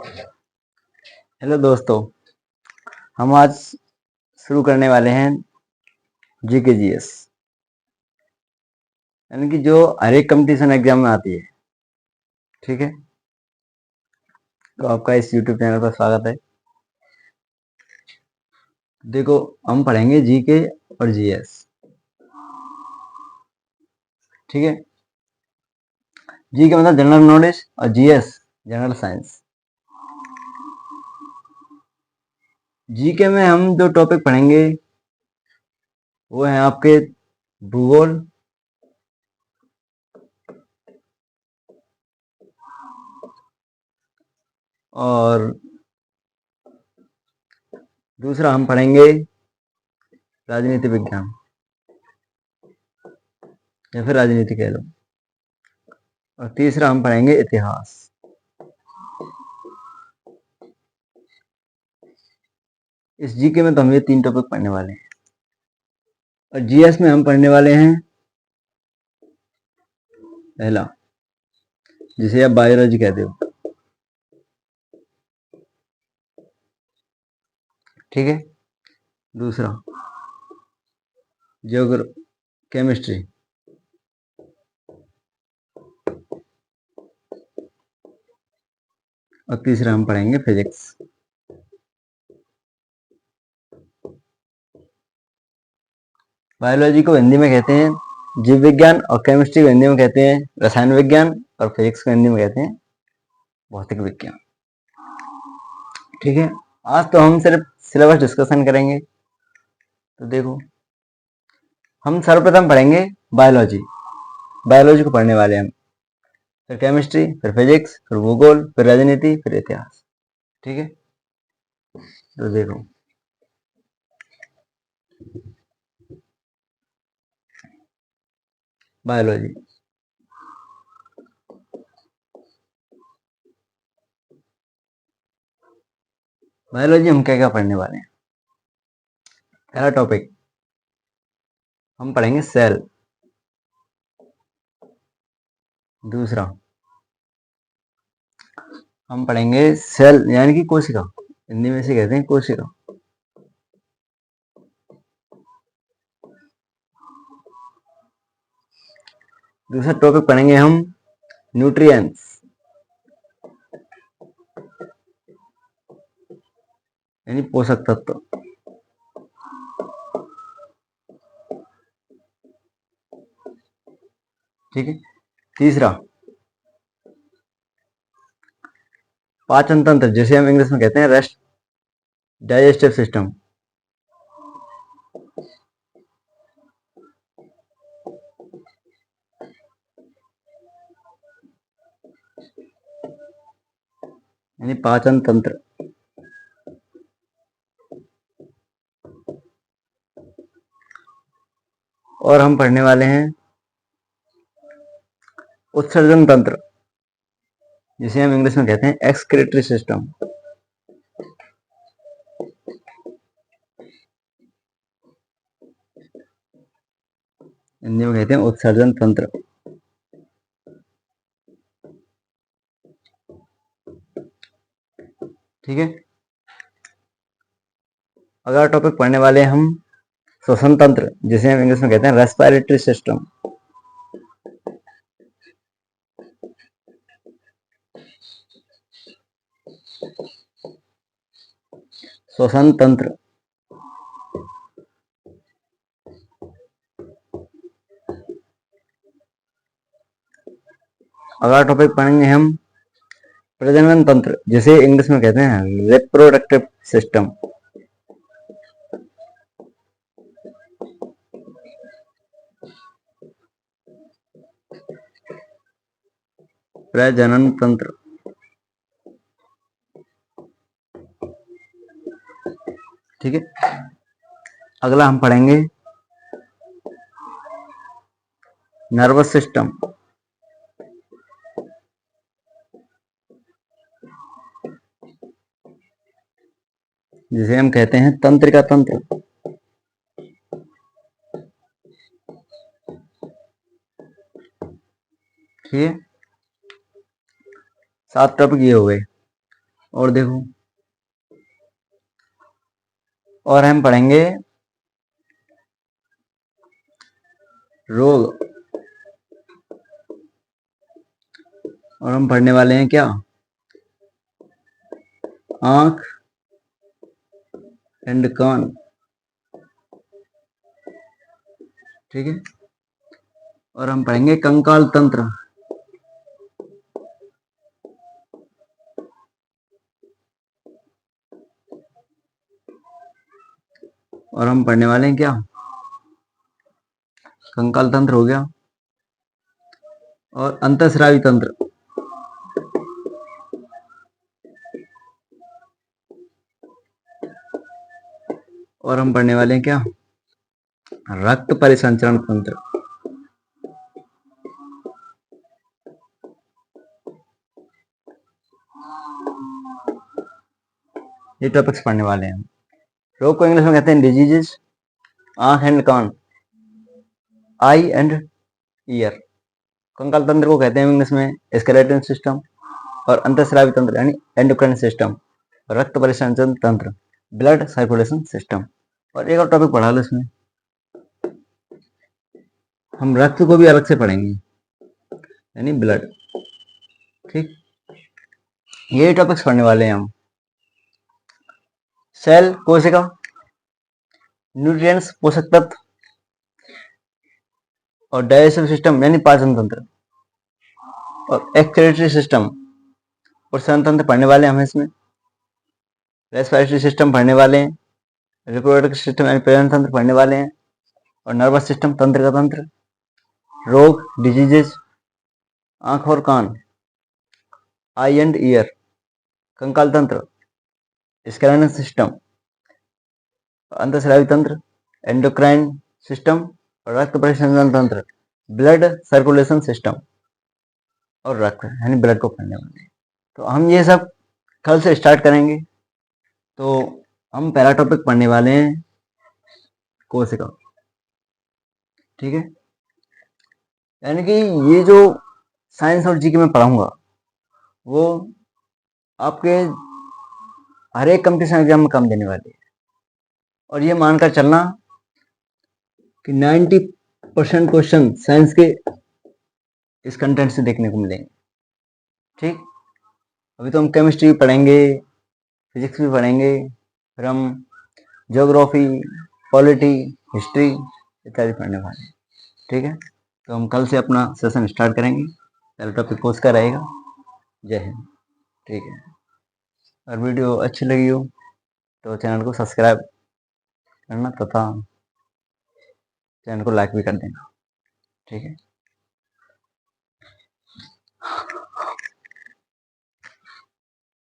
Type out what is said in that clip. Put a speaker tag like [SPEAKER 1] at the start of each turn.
[SPEAKER 1] Hello दोस्तों, हम आज शुरू करने वाले हैं जीके जीएस, यानी कि जो हर एक कंपटीशन एग्जाम में आती है। ठीक है, तो आपका इस यूट्यूब चैनल पर स्वागत है। देखो, हम पढ़ेंगे जीके और जीएस। ठीक है, जीके मतलब जनरल नॉलेज और जीएस जनरल साइंस। जीके में हम जो टॉपिक पढ़ेंगे वो है आपके भूगोल, और दूसरा हम पढ़ेंगे राजनीति विज्ञान या फिर राजनीति कह लो, और तीसरा हम पढ़ेंगे इतिहास। इस जीके में तो हम ये 3 टॉपिक पढ़ने वाले हैं, और जीएस में हम पढ़ने वाले हैं पहला, जिसे आप बायोलॉजी कहते हो। ठीक है, दूसरा केमिस्ट्री, और तीसरा हम पढ़ेंगे फिजिक्स। बायोलॉजी को हिंदी में कहते हैं जीव विज्ञान, और केमिस्ट्री को हिंदी में कहते हैं रसायन विज्ञान, और फिजिक्स को हिंदी में कहते हैं भौतिक विज्ञान। ठीक है, आज तो हम सिर्फ सिलेबस डिस्कशन करेंगे। तो देखो, हम सर्वप्रथम पढ़ेंगे बायोलॉजी। बायोलॉजी को पढ़ने वाले हम, फिर केमिस्ट्री, फिर फिजिक्स, फिर भूगोल, फिर राजनीति, फिर इतिहास। ठीक है, तो देखो, बायोलॉजी। बायोलॉजी हम क्या क्या पढ़ने वाले हैं। पहला टॉपिक हम पढ़ेंगे सेल। दूसरा हम पढ़ेंगे सेल यानी कि कोशिका, हिंदी में से कहते हैं कोशिका। दूसरा टॉपिक पढ़ेंगे हम न्यूट्रिएंट्स, यानी पोषक तत्व। ठीक है, तीसरा पाचन तंत्र, जिसे हम इंग्लिश में कहते हैं रेस्ट डाइजेस्टिव सिस्टम। यानी पाचन तंत्र। और हम पढ़ने वाले हैं उत्सर्जन तंत्र, जिसे हम इंग्लिश में कहते हैं एक्सक्रीटरी सिस्टम। हिंदी में कहते हैं उत्सर्जन तंत्र। ठीक है, अगला टॉपिक पढ़ने वाले हैं हम श्वसन तंत्र, जिसे हम इंग्लिश में कहते हैं रेस्पिरेटरी सिस्टम। श्वसन तंत्र। अगला टॉपिक पढ़ेंगे हम प्रजनन तंत्र, जिसे इंग्लिश में कहते हैं रिप्रोडक्टिव सिस्टम। प्रजनन तंत्र। ठीक है, अगला हम पढ़ेंगे नर्वस सिस्टम, जिसे हम कहते हैं तंत्रिका तंत्र। ठीक है, 7 टॉपिक ये हो गए। और देखो, और हम पढ़ेंगे रोग, और हम पढ़ने वाले हैं क्या, आंख एंड कान। ठीक है, और हम पढ़ेंगे कंकाल तंत्र, और हम पढ़ने वाले हैं क्या, कंकाल तंत्र हो गया, और अंतःस्रावी तंत्र, और हम पढ़ने वाले हैं क्या, रक्त परिसंचरण तंत्र। ये टॉपिक्स पढ़ने वाले हैं। रोग को इंग्लिश में कहते हैं डिजीजेस, आंख एंड कान, आई एंड ईयर। कंकाल तंत्र को कहते हैं इंग्लिश में स्केलेटन सिस्टम, और अंतःस्रावी तंत्र यानी एंडोक्राइन सिस्टम, रक्त परिसंचरण तंत्र ब्लड सर्कुलेशन सिस्टम। और एक और टॉपिक पढ़ा लो इसमें, हम रक्त को भी अलग से पढ़ेंगे यानी ब्लड। ठीक, ये टॉपिक्स पढ़ने वाले हैं हम। सेल कोशिका, न्यूट्रिएंट्स पोषक तत्व, और डाइजेस्टिव सिस्टम यानी पाचन तंत्र, और एक्सक्रीटरी सिस्टम और स्तन तंत्र पढ़ने वाले हैं हम इसमें। रेस्पिरेटरी सिस्टम पढ़ने वाले हैं, रिप्रोडक्टिव सिस्टम यानी प्रजनन तंत्र पढ़ने वाले हैं, और नर्वस सिस्टम तंत्र का तंत्र, रोग डिजीजेज, आंख और कान, आई एंड ईयर, कंकाल तंत्र, स्केलेटन सिस्टम, अंतःस्रावी तंत्र, एंडोक्राइन सिस्टम, और रक्त परिसंचरण तंत्र, ब्लड सर्कुलेशन सिस्टम, और रक्त यानी ब्लड को पढ़ने वाले हैं। तो हम ये सब कल से स्टार्ट करेंगे। तो हम पहला टॉपिक पढ़ने वाले हैं कोशिका। ठीक है, यानी कि ये जो साइंस और जीके में पढ़ाऊंगा वो आपके हर एक कंपटीशन एग्जाम में काम देने वाली है, और ये मानकर चलना कि 90% क्वेश्चन साइंस के इस कंटेंट से देखने को मिलेंगे। ठीक, अभी तो हम केमिस्ट्री पढ़ेंगे, फिजिक्स भी पढ़ेंगे, फिर हम ज्योग्राफी, पॉलिटी, हिस्ट्री इत्यादि पढ़ने वाले हैं। ठीक है, तो हम कल से अपना सेशन स्टार्ट करेंगे। पहला टॉपिक कोर्स का रहेगा। जय हिंद। ठीक है, अगर वीडियो अच्छी लगी हो तो चैनल को सब्सक्राइब करना तथा चैनल को लाइक भी कर देना। ठीक है।